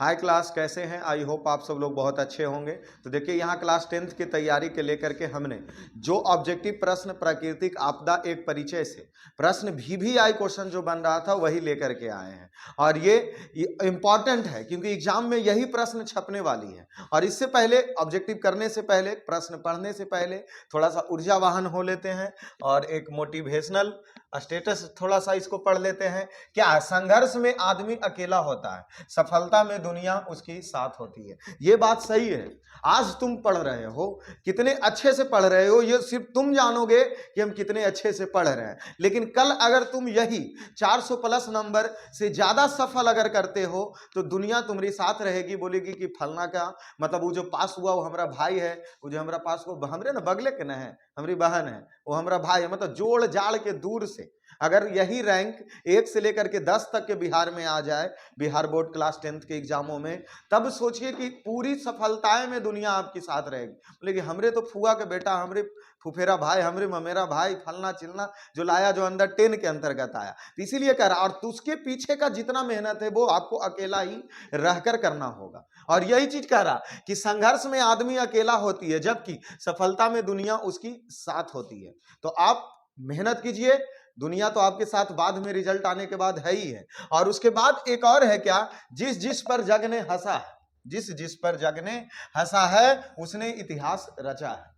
हाय class, कैसे हैं? I hope आप सब लोग बहुत अच्छे होंगे। तो देखिए, यहाँ क्लास 10th की तैयारी के लेकर के हमने जो ऑब्जेक्टिव प्रश्न प्राकृतिक आपदा एक परिचय से प्रश्न VVI क्वेश्चन जो बन रहा था वही लेकर के आए हैं। और ये इंपॉर्टेंट है क्योंकि एग्जाम में यही प्रश्न छपने वाली है। और इससे पहले ऑब्जेक्टिव करने से पहले, प्रश्न पढ़ने से पहले थोड़ा सा ऊर्जावाहन हो लेते हैं और एक मोटिवेशनल स्टेटस थोड़ा सा इसको पढ़ लेते हैं। क्या संघर्ष में आदमी अकेला होता है, सफलता में दुनिया उसकी साथ होती है। ये बात सही है। आज तुम पढ़ रहे हो, कितने अच्छे से पढ़ रहे हो, ये सिर्फ तुम जानोगे कि हम कितने अच्छे से पढ़ रहे हैं। लेकिन कल अगर तुम यही 400 प्लस नंबर से ज्यादा सफल अगर करते हो तो दुनिया तुम्हारी साथ रहेगी, बोलेगी कि फलना का मतलब वो जो पास हुआ वो हमारा भाई है, वो जो हमारा पास हुआ हमरे ना बगले के न है, हमारी बहन है, वो हमारा भाई है। मतलब जोड़ जाड़ के दूर से अगर यही रैंक 1 से लेकर के 10 तक के बिहार में आ जाए, बिहार बोर्ड क्लास 10th के एग्जामों में, तब सोचिए कि पूरी सफलताएं में दुनिया आपके साथ रहेगी। बोले कि हमरे तो फुआ के बेटा, हमरे फुफेरा भाई, हमरे ममेरा भाई, फलना चिलना जो लाया, जो अंदर 10 के अंतर्गत आया। तो इसीलिए कर रहा, और उसके पीछे का जितना मेहनत है वो आपको अकेला ही रहकर करना होगा। और यही चीज कह रहा कि संघर्ष में आदमी अकेला होती है जबकि सफलता में दुनिया उसकी साथ होती है। तो आप मेहनत कीजिए, दुनिया तो आपके साथ बाद में रिजल्ट आने के बाद है ही है। और उसके बाद एक और है, क्या? जिस जिस पर जग ने हंसा है, जिस जिस पर जग ने हंसा है उसने इतिहास रचा है।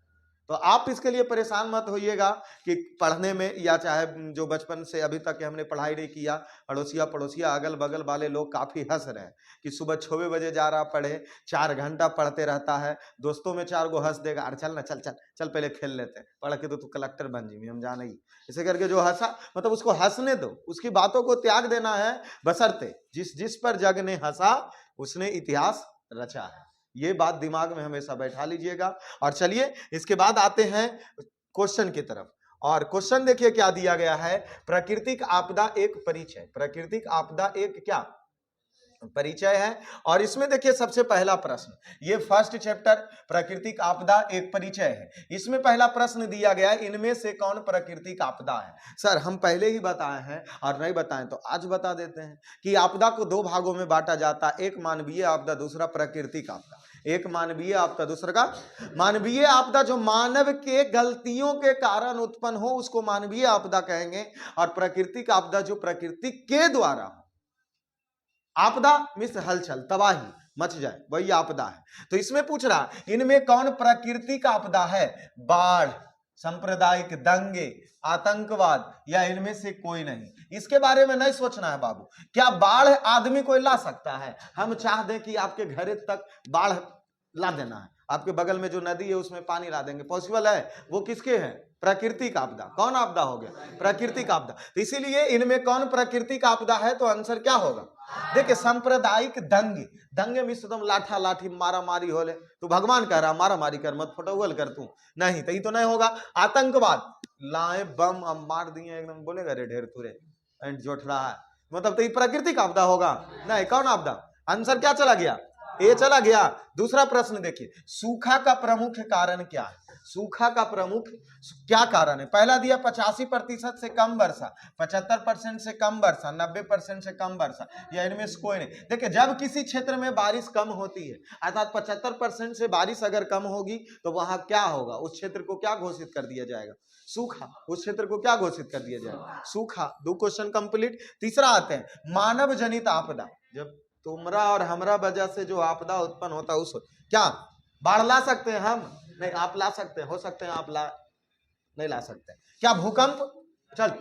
तो आप इसके लिए परेशान मत होइएगा कि पढ़ने में, या चाहे जो बचपन से अभी तक हमने पढ़ाई नहीं किया, पड़ोसिया अगल बगल वाले लोग काफी हंस रहे हैं कि सुबह 6 बजे जा रहा पढ़े, 4 घंटा पढ़ते रहता है, दोस्तों में 4 गो हंस देगा, अरे चल ना, चल चल चल पहले खेल लेते हैं, पढ़ के तो तू कलेक्टर बन जी, हम जाने ही। ऐसे करके जो हंसा, मतलब उसको हंसने दो, उसकी बातों को त्याग देना है, बशर्ते जिस जिस पर जग ने हंसा उसने इतिहास रचा है। ये बात दिमाग में हमेशा बैठा लीजिएगा। और चलिए इसके बाद आते हैं क्वेश्चन की तरफ। और क्वेश्चन देखिए क्या दिया गया है, प्राकृतिक आपदा एक परिचय। प्राकृतिक आपदा एक क्या परिचय है। और इसमें देखिए सबसे पहला प्रश्न, ये फर्स्ट चैप्टर प्राकृतिक आपदा एक परिचय है, इसमें पहला प्रश्न दिया गया है, इनमें से कौन प्राकृतिक आपदा है। सर हम पहले ही बताए हैं, और नहीं बताएं तो आज बता देते हैं कि आपदा को 2 भागों में बांटा जाता है, एक मानवीय आपदा, दूसरा प्राकृतिक आपदा। एक मानवीय आपदा, दूसरा का मानवीय आपदा, जो मानव के गलतियों के कारण उत्पन्न हो उसको मानवीय आपदा कहेंगे। और प्राकृतिक आपदा जो प्रकृति के द्वारा हो, आपदा मीन्स हलचल, तबाही मच जाए, वही आपदा है। तो इसमें पूछ रहा इनमें कौन प्राकृतिक आपदा है, बाढ़, सांप्रदायिक दंगे, आतंकवाद, या इनमें से कोई नहीं। इसके बारे में नहीं सोचना है बाबू। क्या बाढ़ आदमी को ला सकता है? हम चाह दें कि आपके घर तक बाढ़ ला देना है, आपके बगल में जो नदी है उसमें पानी ला देंगे, पॉसिबल है? वो किसके है? प्राकृतिक आपदा। कौन आपदा हो गया? प्राकृतिक आपदा। तो इसीलिए इनमें कौन प्राकृतिक आपदा है, तो आंसर क्या होगा? देखिए, सांप्रदायिक दंगे, दंगे में एकदम लाठा लाठी मारा मारी होले, तो भगवान कह रहा मारा मारी कर मत, फोटोवल कर तू नहीं, तो ये तो नहीं होगा। आतंकवाद, लाए बम हम मार दिए, एकदम बोलेगा रे ढेर तुरे एंड जोठ रहा है, मतलब तो ये प्राकृतिक आपदा होगा? नहीं। कौन आपदा? आंसर क्या चला गया? ये चला गया। दूसरा प्रश्न देखिए, सूखा का प्रमुख कारण क्या है? सूखा का प्रमुख क्या कारण है? पहला दिया 85% से कम वर्षा, 75% से कम वर्षा, 90% से कम वर्षा, या इनमें से कोई नहीं। देखिए, जब किसी क्षेत्र में बारिश कम होती है, अर्थात 75% से बारिश अगर कम होगी तो वहां क्या होगा? उस क्षेत्र को क्या घोषित कर दिया जाएगा? सूखा। उस क्षेत्र को क्या घोषित कर दिया जाएगा? सूखा। 2 क्वेश्चन कंप्लीट। तीसरा आते हैं मानव जनित आपदा, जब तुमरा और हमरा वजह से जो आपदा उत्पन्न होता है, उस क्या बाढ़ ला सकते हैं हम? नहीं। आप ला सकते हैं, हो सकते हैं, आप ला नहीं ला सकते। क्या भूकंप? चल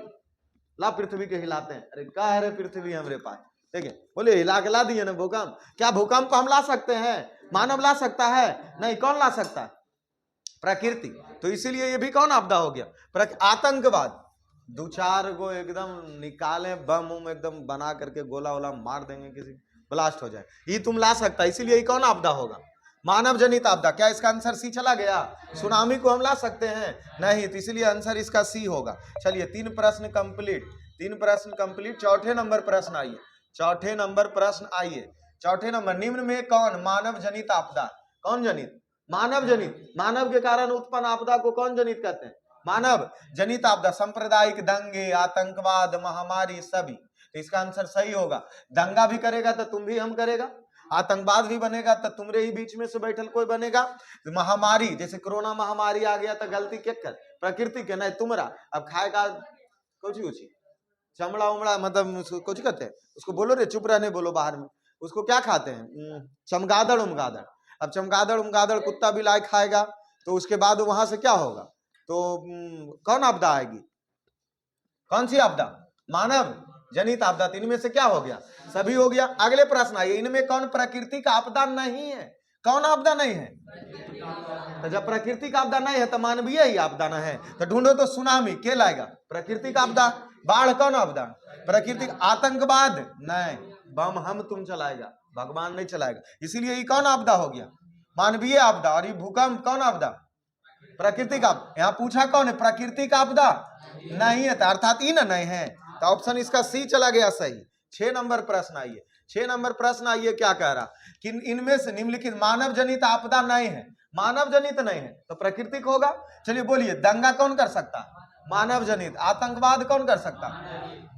ला पृथ्वी के हिलाते हैं, अरे क्या है रे पृथ्वी हमरे पास, ठीक है, बोले हिला के ला दिए ना भूकंप। क्या भूकंप हम ला सकते हैं? मानव ला सकता है? नहीं। कौन ला सकता है? प्रकृति। तो इसीलिए ये भी कौन आपदा हो गया? आतंकवाद, 2-4 गो एकदम निकाले बम उम एकदम बना करके गोला वोला मार देंगे, किसी ब्लास्ट हो जाए, ये तुम ला सकता है, इसीलिए कौन आपदा होगा? मानव जनित आपदा। क्या इसका आंसर सी चला गया? सुनामी को हम ला सकते हैं? नहीं, तो इसलिए आंसर इसका सी होगा। चलिए 3 प्रश्न कंप्लीट, 3 प्रश्न कंप्लीट। चौथे नंबर प्रश्न आइए, चौथे नंबर प्रश्न आइए। चौथे नंबर, निम्न में कौन मानव जनित आपदा? कौन जनित? मानव जनित। मानव के कारण उत्पन्न आपदा को कौन जनित कहते हैं? मानव जनित आपदा। सांप्रदायिक दंगे, आतंकवाद, महामारी, सभी। तो इसका आंसर सही होगा। दंगा भी करेगा तो तुम भी हम करेगा, आतंकवाद भी बनेगा तो तुम्हारे ही बीच में से बैठल कोई बनेगा। महामारी जैसे कोरोना महामारी आ गया तो गलती के कर प्रकृति के नहीं तुम्हारा। अब खाएगा कुछ चमड़ा उमड़ा मतलब कुछ कहते हैं उसको, बोलो रे चुप रहने बोलो बाहर में, उसको क्या खाते हैं चमगादड़ उमगादड़। अब चमगादड़ उमगादड़ कुत्ता भी लाए खाएगा तो उसके बाद वहां से क्या होगा, तो कौन आपदा आएगी, कौन सी आपदा, मानव जनित आपदा। इनमें से क्या हो गया, सभी हो गया। अगले प्रश्न आइए, इनमें कौन प्राकृतिक आपदा नहीं है, कौन आपदा नहीं है, तो जब प्राकृतिक आपदा नहीं है तो मानवीय ही आपदा न है। तो ढूंढो तो सुनामी के लाएगा, प्राकृतिक आपदा। बाढ़ कौन आपदा, प्राकृतिक। आतंकवाद नहीं, बम हम तुम चलाएगा, भगवान नहीं चलाएगा, इसीलिए ये कौन आपदा हो गया, मानवीय आपदा। और ये भूकंप कौन आपदा, प्राकृतिक आपदा। यहाँ पूछा कौन है, प्राकृतिक आपदा नहीं है, अर्थात इन नहीं है, तो ऑप्शन इसका सी चला गया सही। 6 नंबर प्रश्न आइए, 6 नंबर प्रश्न आइए, क्या कह रहा कि इनमें से निम्नलिखित मानव जनित आपदा नहीं है, मानव जनित नहीं है तो प्राकृतिक होगा। चलिए बोलिए, दंगा कौन कर सकता, मानव जनित। आतंकवाद कौन कर सकता,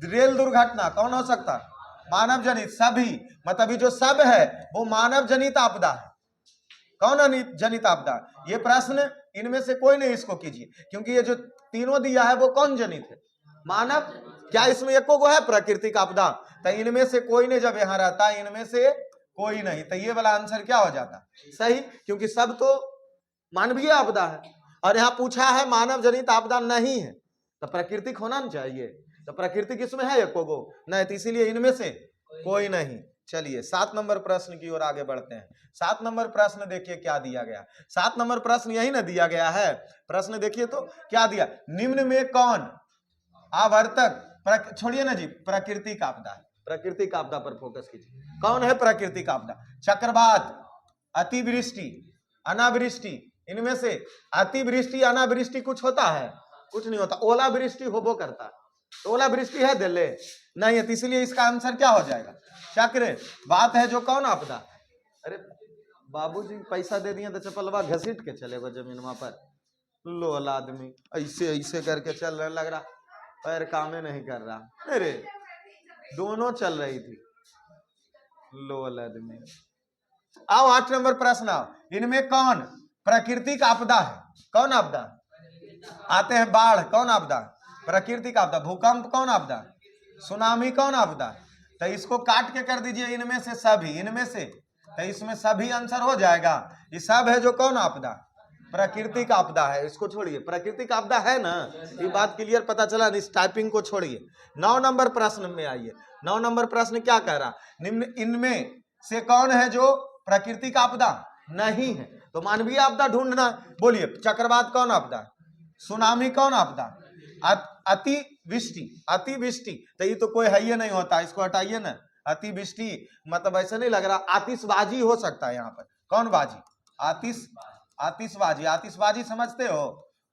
रेल दुर्घटना कौन हो सकता, मानव जनित। सभी मतलब जो सब है वो मानव जनित आपदा है, कौन जनित आपदा। ये प्रश्न इनमें से कोई नहीं इसको कीजिए, क्योंकि ये जो तीनों दिया है वो कौन जनित है, मानव। क्या इसमें एको को है प्राकृतिक आपदा, तो इनमें से कोई नहीं जब यहाँ रहता है, इनमें से कोई नहीं, तो ये वाला आंसर क्या हो जाता सही, क्योंकि सब तो मानवीय आपदा है। और यहाँ पूछा है मानव जनित आपदा नहीं है तो प्राकृतिक होना नहीं चाहिए, तो प्राकृतिक इसमें है एको को नहीं, तो इसीलिए इनमें से कोई नहीं। चलिए 7 नंबर प्रश्न की ओर आगे बढ़ते हैं। 7 नंबर प्रश्न देखिए क्या दिया गया, 7 नंबर प्रश्न यही ना दिया गया है, प्रश्न देखिए तो क्या दिया, निम्न में कौन आवर्तक, छोड़िए ना जी, प्राकृतिक आपदा है, प्राकृतिक आपदा पर फोकस कीजिए। कौन है प्राकृतिक आपदा, चक्रवात, अतिवृष्टि, अनावृष्टि। इनमें से अतिवृष्टि अनावृष्टि कुछ होता है, कुछ नहीं होता। ओलावृष्टि होबो करता है, तो ओलावृष्टि है दिल्ली नहीं है, तो इसलिए इसका आंसर क्या हो जाएगा, चक्र। बात है जो कौन आपदा। अरे बाबूजी पैसा दे दिए तो चपलवा घसीट के चले गए जमीन वहां पर, लोल आदमी ऐसे ऐसे करके चल रहा, लग रहा पैर कामे नहीं कर रहा, अरे दोनों चल रही थी, लोल आदमी। आओ 8 नंबर प्रश्न आओ, इनमें कौन प्राकृतिक आपदा है, कौन आपदा आते हैं, बाढ़ कौन आपदा, प्राकृतिक आपदा। भूकंप कौन आपदा, सुनामी कौन आपदा। तो इसको काट के कर दीजिए, इनमें से सभी, इनमें से, तो इसमें सभी आंसर हो जाएगा। ये सब है जो कौन आपदा, प्राकृतिक आपदा है। इसको छोड़िए, प्राकृतिक आपदा है ना, ये बात क्लियर पता चला, इस टाइपिंग को छोड़िए। 9 नंबर प्रश्न में आइए, 9 नंबर प्रश्न क्या कह रहा, निम्न इनमें से कौन है जो प्राकृतिक आपदा नहीं है, तो मानवीय आपदा ढूंढना। बोलिए, चक्रवात कौन आपदा, सुनामी कौन आपदा, अतिवृष्टि, अतिवृष्टि तो ये तो कोई है ही नहीं होता, इसको हटाइए ना। अतिवृष्टि मतलब ऐसा नहीं लग रहा, आतिशबाजी हो सकता है यहाँ पर, कौन बाजी, आतिशबाजी। आतिशबाजी समझते हो,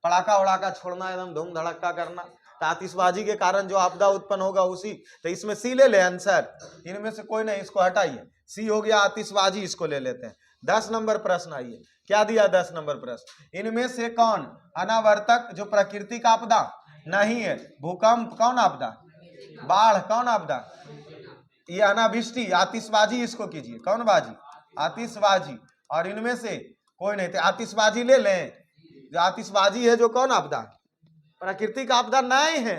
पड़ाका उड़ाका छोड़ना, एकदम धूम धड़क्का करना, तो आतिशबाजी के कारण जो आपदा उत्पन्न होगा उसी, तो इसमें सी ले ले आंसर, इनमें से कोई नहीं, इसको हटाइए, सी हो गया आतिशबाजी, इसको ले लेते हैं। 10 नंबर प्रश्न आइए, क्या दिया 10 नंबर प्रश्न, इनमें से कौन अनावर्तक जो प्राकृतिक आपदा नहीं है, भूकंप कौन आपदा, बाढ़ कौन आपदा, ये अनावृष्टि, आतिशबाजी इसको कीजिए, कौन बाजी, आतिशबाजी। और इनमें से कोई नहीं, थे आतिशबाजी ले लें, जो आतिशबाजी है जो कौन आपदा, प्राकृतिक आपदा नहीं है,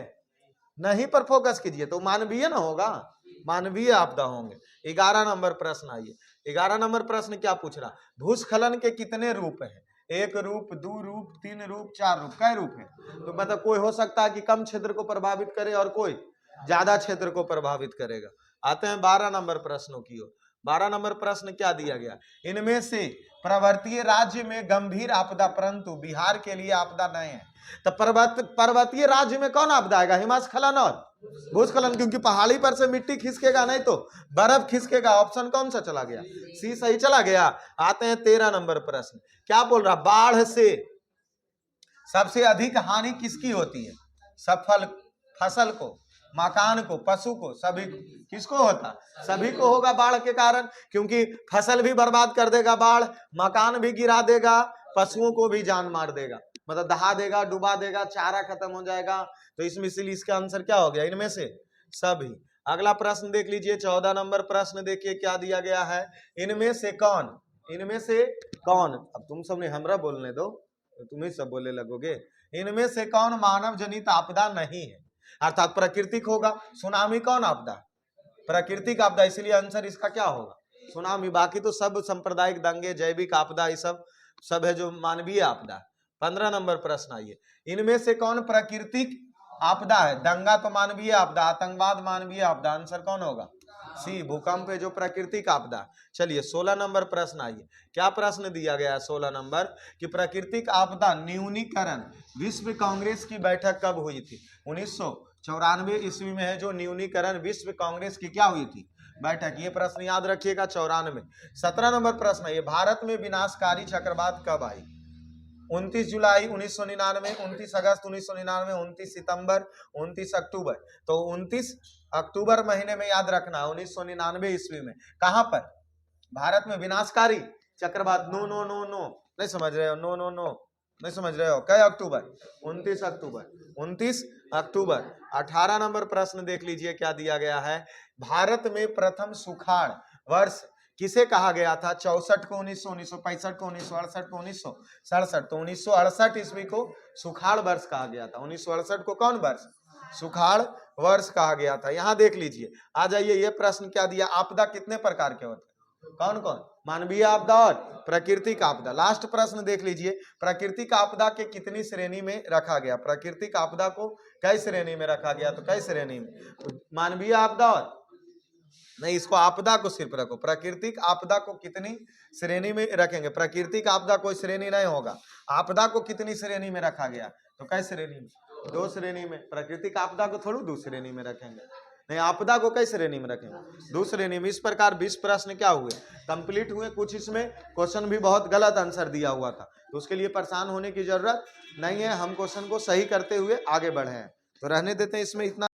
नहीं पर फोकस कीजिए, तो मानवीय ना होगा, मानवीय आपदा होंगे। 11 नंबर प्रश्न आइए, 11 नंबर प्रश्न क्या पूछ रहा, भूस्खलन के कितने रूप हैं, 1 रूप, 2 रूप, 3 रूप, 4 रूप, कई रूप है। तो मतलब कोई हो सकता है कि कम क्षेत्र को प्रभावित करे और कोई ज्यादा क्षेत्र को प्रभावित करेगा। आते हैं 12 नंबर प्रश्नों की ओर। 12 नंबर प्रश्न क्या दिया गया, इनमें से पर्वतीय राज्य में गंभीर आपदा परंतु बिहार के लिए आपदा नहीं है, तो पर्वतीय राज्य में कौन आपदा आएगा, हिमस्खलन और भूस्खलन, क्योंकि पहाड़ी पर से मिट्टी खिसकेगा नहीं तो बर्फ खिसकेगा। ऑप्शन कौन सा चला गया, सी सही चला गया। आते हैं 13 नंबर प्रश्न, क्या बोल रहा, बाढ़ से सबसे अधिक हानि किसकी होती है, सफल फसल को, मकान को, पशु को, सभी किसको होता, सभी को होगा बाढ़ के कारण, क्योंकि फसल भी बर्बाद कर देगा बाढ़, मकान भी गिरा देगा, पशुओं को भी जान मार देगा, मतलब दहा देगा, डुबा देगा, चारा खत्म हो जाएगा। तो इसमें इसलिए इसका आंसर क्या हो गया, इनमें से सभी। अगला प्रश्न देख लीजिए, 14 नंबर प्रश्न देखिए क्या दिया गया है। इनमें से कौन, इनमें से कौन, अब तुम सब ने हमरा बोलने दो, तुम ही सब बोले लगोगे। इनमें से कौन मानव जनित आपदा नहीं है, अर्थात प्राकृतिक होगा। सुनामी कौन आपदा, प्राकृतिक आपदा, इसलिए आंसर इसका क्या होगा, सुनामी। बाकी तो सब सांप्रदायिक दंगे, जैविक आपदा, ये सब है जो मानवीय आपदा। 15 नंबर प्रश्न आइए, इनमें से कौन प्राकृतिक आपदा है। दंगा तो मानवीय आपदा, आतंकवाद मानवीय आपदा, आंसर कौन होगा, सी, भूकंप है जो प्राकृतिक आपदा। चलिए 16 नंबर प्रश्न आइए, क्या प्रश्न दिया गया है 16 नंबर कि प्राकृतिक आपदा न्यूनीकरण विश्व कांग्रेस की बैठक कब हुई थी। 1994 ईस्वी में है जो न्यूनीकरण विश्व कांग्रेस की क्या हुई थी, बैठक। ये प्रश्न याद रखिएगा 94। 17 नंबर प्रश्न है, भारत में विनाशकारी चक्रवात कब आई। 29 जुलाई 1999, 29 अगस्त 1999, 29 सितंबर, 29 अक्टूबर। तो 29 अक्टूबर महीने में याद रखना, 1999 ईस्वी में। कहां पर, भारत में विनाशकारी चक्रवात। नो नो नो नो, नहीं समझ रहे हो, नो नो नो, नहीं समझ रहे हो। क्या अक्टूबर, 29 अक्टूबर, 29 अक्टूबर। 18 नंबर प्रश्न देख लीजिए क्या दिया गया है, भारत में प्रथम सुखाड़ वर्ष किसे कहा गया था। 64 को 1900, 1965 को 1968 को 1967। तो 1968 ईस्वी को सुखाड़ वर्ष कहा गया था। 1968 को कौन वर्ष, सुखाड़ वर्ष कहा गया था। यहां देख लीजिए, आ जाइए, ये प्रश्न क्या दिया, आपदा कितने प्रकार के होते हैं, कौन कौन, मानवीय आपदा और प्राकृतिक आपदा। लास्ट प्रश्न देख लीजिए, प्राकृतिक आपदा के कितनी श्रेणी में रखा गया। प्राकृतिक आपदा को कई श्रेणी में रखा गया, तो कई श्रेणी में, मानवीय आपदा और नहीं, इसको आपदा को सिर्फ रखो। प्राकृतिक आपदा को कितनी श्रेणी में रखेंगे, प्राकृतिक आपदा कोई श्रेणी नहीं होगा। आपदा को कितनी श्रेणी में रखा गया, तो कई श्रेणी में, 2 श्रेणी में। प्राकृतिक आपदा को थोड़ी 2 श्रेणी में रखेंगे, नहीं, आपदा को कई श्रेणी में रखेंगे, 2 श्रेणी में। इस प्रकार 20 प्रश्न क्या हुए, कंप्लीट हुए। कुछ इसमें क्वेश्चन भी बहुत गलत आंसर दिया हुआ था, तो उसके लिए परेशान होने की जरूरत नहीं है। हम क्वेश्चन को सही करते हुए आगे बढ़े हैं, तो रहने देते हैं इसमें इतना।